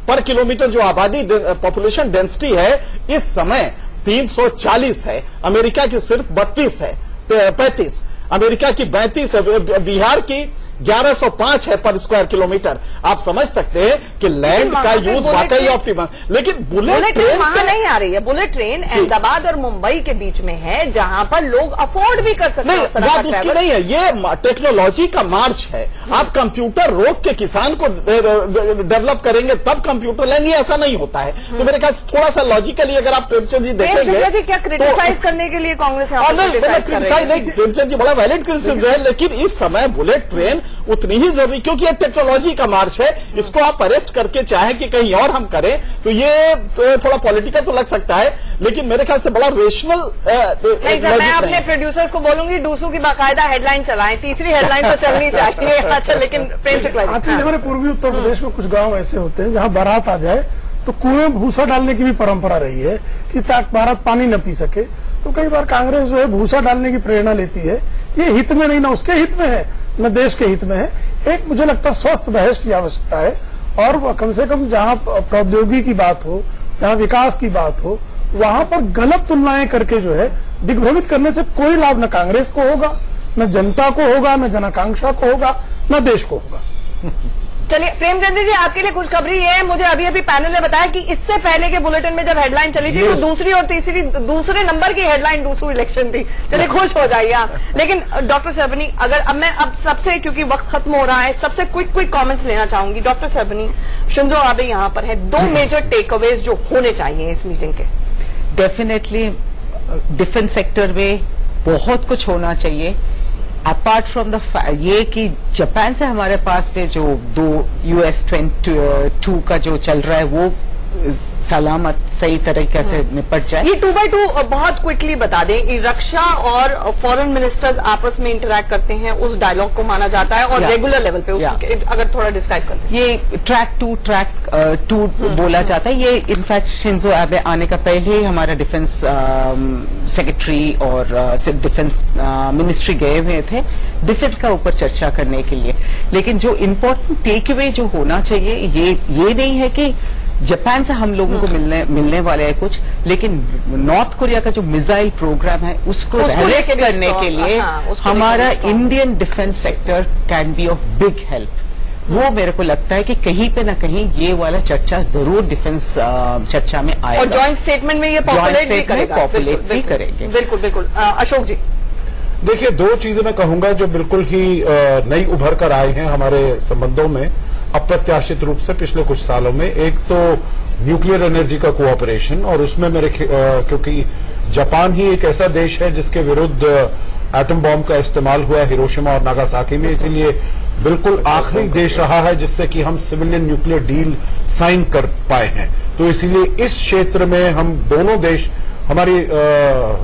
पर किलोमीटर जो आबादी पॉपुलेशन डेंसिटी है इस समय 340 है, अमेरिका की सिर्फ 35, अमेरिका की 32 है, बिहार की 1105 है पर स्क्वायर किलोमीटर। आप समझ सकते हैं कि लैंड का यूज वाकई ऑप्टिमम, लेकिन बुलेट ट्रेन
वहां नहीं आ रही है। बुलेट ट्रेन अहमदाबाद और मुंबई के बीच में है, जहां पर लोग अफोर्ड भी कर सकते हैं।
बात उसकी नहीं है, ये टेक्नोलॉजी का मार्च है। आप कंप्यूटर रोक के किसान को डेवलप करेंगे तब कंप्यूटर लेंगे, ऐसा नहीं होता है। तो मेरे ख्याल थोड़ा सा लॉजिकली अगर आप प्रेमचंद जी देखेंगे,
क्या क्रिटिसाइज करने के लिए कांग्रेस
क्रिटिसाइज नहीं, प्रेमचंद जी बड़ा वैलिड क्रिटिसिज्म है, लेकिन इस समय बुलेट ट्रेन उतनी ही जरूरी, क्योंकि ये टेक्नोलॉजी का मार्च है। इसको आप अरेस्ट करके चाहे कि कहीं और हम करें तो ये थोड़ा पॉलिटिकल तो लग सकता है, लेकिन मेरे ख्याल से बड़ा रेशनल
नहीं सर। मैं अपने प्रोड्यूसर्स को बोलूंगी डूसू की बाकायदा हेडलाइन चलाएं, तीसरी हेडलाइन तो चलनी चाहिए। अच्छा, लेकिन प्रेम शुक्ला
अच्छा, हमारे पूर्वी उत्तर प्रदेश में कुछ गांव ऐसे होते हैं जहां बारात आ जाए तो कुएं में भूसा डालने की भी परंपरा रही है कि ताकि बारात पानी न पी सके। तो कई बार कांग्रेस जो है भूसा डालने की प्रेरणा लेती है। ये हित में नहीं, ना उसके हित में है न देश के हित में है। एक मुझे लगता है स्वस्थ बहस की आवश्यकता है, और कम से कम जहां प्रौद्योगिकी की बात हो, जहां विकास की बात हो, वहां पर गलत तुलनाएं करके जो है दिग्भ्रमित करने से कोई लाभ न कांग्रेस को होगा, न जनता को होगा, न जनाकांक्षा को होगा, न देश को होगा।
चलिए प्रेमचंद जी, आपके लिए खुशखबरी है, मुझे अभी अभी पैनल ने बताया कि इससे पहले के बुलेटिन में जब हेडलाइन चली थी तो दूसरी और तीसरी दूसरे नंबर की हेडलाइन दूसरी इलेक्शन थी। चलिए खुश हो जाइए आप। लेकिन डॉक्टर सरबनी, अगर अब मैं सबसे, क्योंकि वक्त खत्म हो रहा है, सबसे क्विक कमेंट्स लेना चाहूंगी। डॉक्टर सरबनी, शिंजो आबे यहाँ पर है, 2 मेजर टेक अवेज जो होने चाहिए इस मीटिंग के।
डेफिनेटली डिफेंस सेक्टर में बहुत कुछ होना चाहिए, अपार्ट फ्रॉम द ये कि जापान से हमारे पास जो 2 US-22 का जो चल रहा है वो सलामत सही तरीके से निपट जाए।
ये 2x2 बहुत क्विकली बता दें कि रक्षा और फॉरेन मिनिस्टर्स आपस में इंटरैक्ट करते हैं, उस डायलॉग को माना जाता है और रेगुलर लेवल पे अगर थोड़ा डिस्क्राइब कर दें।
ये ट्रैक 2 बोला जाता है। ये इनफैक्ट शिंजो एबे आने का पहले ही हमारा डिफेंस सेक्रेटरी और डिफेंस मिनिस्ट्री गए हुए थे डिफेंस का ऊपर चर्चा करने के लिए। लेकिन जो इम्पोर्टेंट टेक अवे जो होना चाहिए ये नहीं है कि जापान से हम लोगों को मिलने वाले हैं कुछ, लेकिन नॉर्थ कोरिया का जो मिसाइल प्रोग्राम है उसको रेस्ट करने के लिए हमारा Indian defence sector can be of big help. वो मेरे को लगता है कि कहीं पे ना कहीं ये वाला चर्चा जरूर डिफेंस चर्चा में आएगा
और जॉइंट स्टेटमेंट में ये पॉपुलेट भी करेंगे। बिल्कुल बिल्कुल। अशोक जी
देखिए, दो चीजें मैं कहूंगा जो बिल्कुल ही नई उभर कर आए हैं हमारे संबंधों में अप्रत्याशित रूप से पिछले कुछ सालों में। एक तो न्यूक्लियर एनर्जी का कोऑपरेशन, और उसमें क्योंकि जापान ही एक ऐसा देश है जिसके विरुद्ध एटम बॉम्ब का इस्तेमाल हुआ हिरोशिमा और नागासाकी में, इसीलिए बिल्कुल आखिरी देश रहा है जिससे कि हम सिविलियन न्यूक्लियर डील साइन कर पाए हैं। तो इसीलिए इस क्षेत्र में हम दोनों देश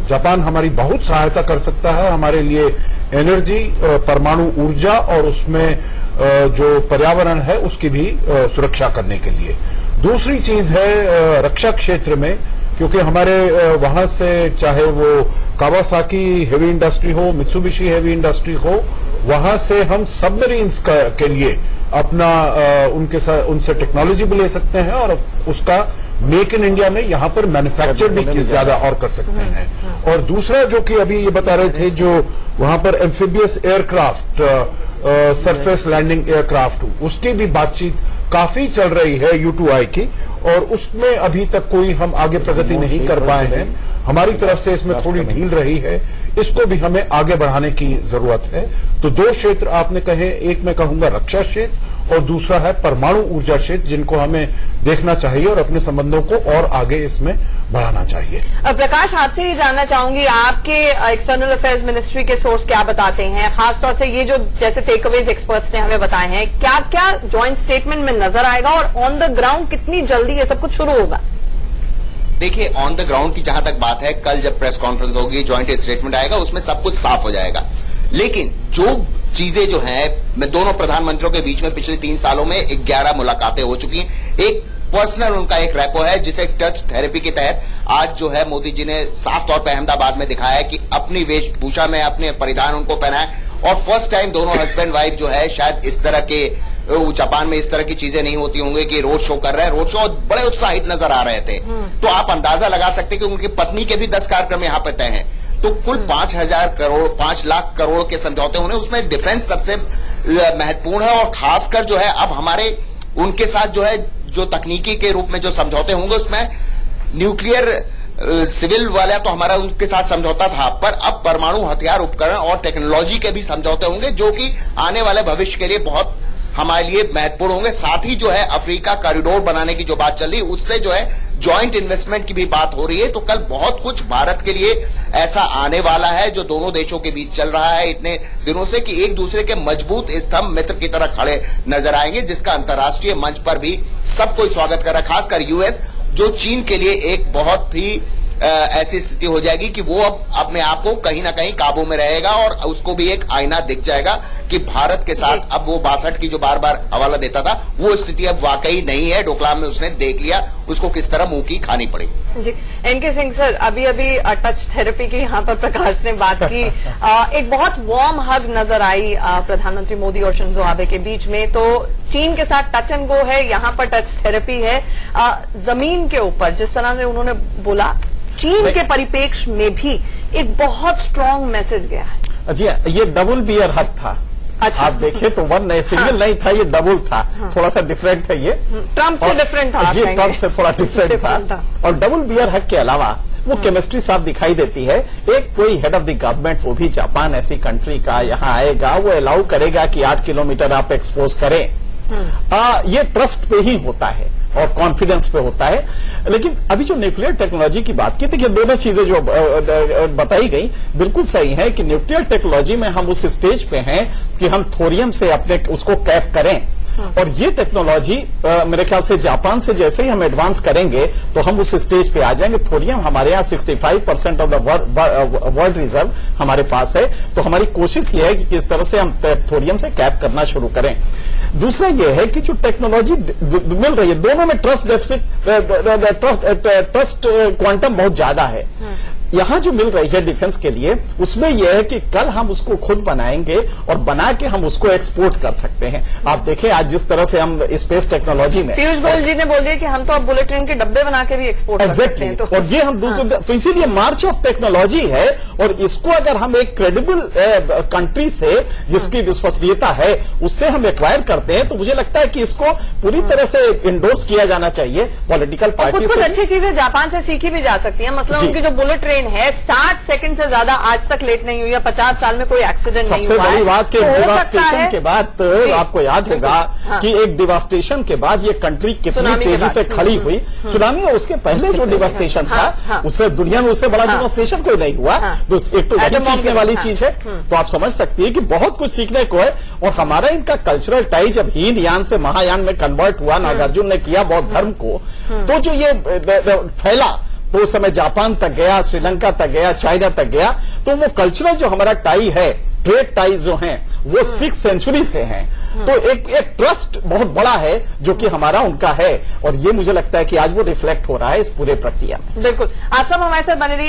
जापान हमारी बहुत सहायता कर सकता है हमारे लिए एनर्जी, परमाणु ऊर्जा और उसमें जो पर्यावरण है उसकी भी सुरक्षा करने के लिए। दूसरी चीज है रक्षा क्षेत्र में, क्योंकि हमारे वहां से चाहे वो कावासाकी हेवी इंडस्ट्री हो, मित्सुबिशी हेवी इंडस्ट्री हो, वहां से हम सबमरीन्स के लिए अपना उनसे टेक्नोलॉजी भी ले सकते हैं और उसका मेक इन इंडिया में यहां पर मैन्युफैक्चर भी ज्यादा और कर सकते हैं। और दूसरा जो कि अभी ये बता रहे थे, जो वहां पर amphibious aircraft, surface landing aircraft, उसकी भी बातचीत काफी चल रही है U2I की, और उसमें अभी तक कोई हम आगे प्रगति नहीं कर पाए हैं। हमारी तरफ से इसमें थोड़ी ढील रही है, इसको भी हमें आगे बढ़ाने की जरूरत है। तो दो क्षेत्र आपने कहे, एक मैं कहूंगा रक्षा क्षेत्र और दूसरा है परमाणु ऊर्जा क्षेत्र, जिनको हमें देखना चाहिए और अपने संबंधों को और आगे इसमें बढ़ाना चाहिए।
प्रकाश, आपसे ये जानना चाहूंगी, आपके एक्सटर्नल अफेयर्स मिनिस्ट्री के सोर्स क्या बताते हैं, खासतौर से ये जो जैसे टेकअवेज एक्सपर्ट्स ने हमें बताए हैं, क्या क्या ज्वाइंट स्टेटमेंट में नजर आएगा और ऑन द ग्राउंड कितनी जल्दी ये सब कुछ शुरू होगा?
देखिए, ऑन द ग्राउंड की जहां तक बात है, कल जब प्रेस कॉन्फ्रेंस होगी, ज्वाइंट स्टेटमेंट आएगा, उसमें सब कुछ साफ हो जाएगा। लेकिन जो चीजें जो हैं, दोनों प्रधानमंत्रियों के बीच में पिछले 3 सालों में 11 मुलाकातें हो चुकी हैं। एक पर्सनल उनका एक रैपो है, जिसे टच थेरेपी के तहत आज जो है मोदी जी ने साफ तौर पर अहमदाबाद में दिखाया है कि अपनी वेशभूषा में अपने परिधान उनको पहनाए, और फर्स्ट टाइम दोनों हस्बैंड वाइफ जो है, शायद इस तरह के जापान में इस तरह की चीजें नहीं होती होंगी कि रोड शो कर रहे हैं। रोड शो बड़े उत्साहित नजर आ रहे थे, तो आप अंदाजा लगा सकते हैं कि उनकी पत्नी के भी 10 कार्यक्रम यहां पर तय हैं। तो कुल 5 लाख करोड़ के समझौते होने, उसमें डिफेंस सबसे महत्वपूर्ण है। और खासकर जो है अब हमारे उनके साथ जो है, जो तकनीकी के रूप में जो समझौते होंगे, उसमें न्यूक्लियर सिविल वाला तो हमारा उनके साथ समझौता था, पर अब परमाणु हथियार उपकरण और टेक्नोलॉजी के भी समझौते होंगे, जो कि आने वाले भविष्य के लिए बहुत हमारे लिए महत्वपूर्ण होंगे। साथ ही जो है अफ्रीका कॉरिडोर बनाने की जो बात चल रही है, उससे जो है जॉइंट इन्वेस्टमेंट की भी बात हो रही है। तो कल बहुत कुछ भारत के लिए ऐसा आने वाला है जो दोनों देशों के बीच चल रहा है इतने दिनों से, कि एक दूसरे के मजबूत स्तंभ मित्र की तरह खड़े नजर आएंगे, जिसका अंतर्राष्ट्रीय मंच पर भी सब कोई स्वागत कर रहा है। खासकर यूएस, जो चीन के लिए एक बहुत ही ऐसी स्थिति हो जाएगी कि वो अब अपने आप को कहीं ना कहीं काबू में रहेगा, और उसको भी एक आईना दिख जाएगा कि भारत के साथ अब वो 62 की जो बार बार हवाला देता था, वो स्थिति अब वाकई नहीं है। डोकलाम में उसने देख लिया उसको किस तरह मुंह की खानी पड़ी।
जी, एनके सिंह सर, अभी टच थेरेपी की यहाँ पर प्रकाश ने बात की, एक बहुत वार्म हग नजर आई प्रधानमंत्री मोदी और शिंजो आबे के बीच में। तो चीन के साथ टच एंड गो है, यहाँ पर टच थेरेपी है। जमीन के ऊपर जिस तरह से उन्होंने बोला, चीन के परिप्रेक्ष्य में भी एक बहुत स्ट्रांग मैसेज गया है।
जी, ये डबल बियर हग था। अच्छा। आप देखें तो वन सिंगल नहीं था, ये डबल था। थोड़ा सा डिफरेंट है ये,
ट्रंप से डिफरेंट था।
जी, ट्रंप से थोड़ा डिफरेंट था। और डबल बियर हग के अलावा वो केमिस्ट्री साफ दिखाई देती है। एक कोई हेड ऑफ द गवर्नमेंट, वो भी जापान ऐसी कंट्री का, यहाँ आएगा, वो अलाउ करेगा कि 8 किलोमीटर आप एक्सपोज करें। ये ट्रस्ट पे ही होता है और कॉन्फिडेंस पे होता है। लेकिन अभी जो न्यूक्लियर टेक्नोलॉजी की बात की थी, कि दोनों चीजें जो बताई गई बिल्कुल सही है, कि न्यूक्लियर टेक्नोलॉजी में हम उस स्टेज पे हैं कि हम थोरियम से अपने उसको कैप करें, और ये टेक्नोलॉजी मेरे ख्याल से जापान से जैसे ही हम एडवांस करेंगे तो हम उस स्टेज पे आ जाएंगे। थोरियम हमारे यहाँ 65% ऑफ द वर्ल्ड रिजर्व हमारे पास है, तो हमारी कोशिश ये है कि किस तरह से हम थोरियम से कैप करना शुरू करें। दूसरा ये है कि जो टेक्नोलॉजी मिल रही है दोनों में ट्रस्ट क्वांटम बहुत ज्यादा है। यहां जो मिल रही है डिफेंस के लिए उसमें यह है कि कल हम उसको खुद बनाएंगे और बना के हम उसको एक्सपोर्ट कर सकते हैं। आप देखें आज जिस तरह से हम स्पेस टेक्नोलॉजी में
पीयूष गोयल जी ने बोल दिया कि हम तो अब बुलेट ट्रेन के डब्बे बना के भी एक्सपोर्ट कर सकते हैं।
और ये हम दूसरे तो इसीलिए मार्च ऑफ टेक्नोलॉजी है और इसको अगर हम एक क्रेडिबल कंट्री से जिसकी विश्वसनीयता है उससे हम एक्वायर करते हैं तो मुझे लगता है कि इसको पूरी तरह से इंडोर्स किया जाना चाहिए पॉलिटिकल पार्टी से।
कुछ अच्छी चीजें जापान से सीखी भी जा सकती है, मतलब उनकी जो बुलेट ट्रेन है 60 सेकंड से ज्यादा आज तक लेट नहीं हुई है, 50 साल में कोई एक्सीडेंट नहीं हुआ।
सबसे बड़ी बात कि डिवास्टेशन के बाद आपको याद होगा कि एक डिवास्टेशन के बाद ये कंट्री कितनी तेजी से खड़ी हुई। सुनामी और उसके पहले जो डिवास्टेशन था उससे दुनिया में उससे बड़ा डिवास्टेशन कोई नहीं हुआ। तो एक तो वही सीखने वाली चीज है, तो आप समझ सकती है कि बहुत कुछ सीखने को है। और हमारा इनका कल्चरल टाई जब हीन यान से महायान में कन्वर्ट हुआ, नागार्जुन ने किया बौद्ध धर्म को, तो जो ये फैला तो उस समय जापान तक गया, श्रीलंका तक गया, चाइना तक गया। तो वो कल्चरल जो हमारा टाई है, ट्रेड टाइज जो हैं वो 6th सेंचुरी से हैं। तो एक ट्रस्ट बहुत बड़ा है जो कि हमारा उनका है और ये मुझे लगता है कि आज वो रिफ्लेक्ट हो रहा है इस पूरे प्रक्रिया में।
बिल्कुल, आप सब हमारे साथ बने रहिए।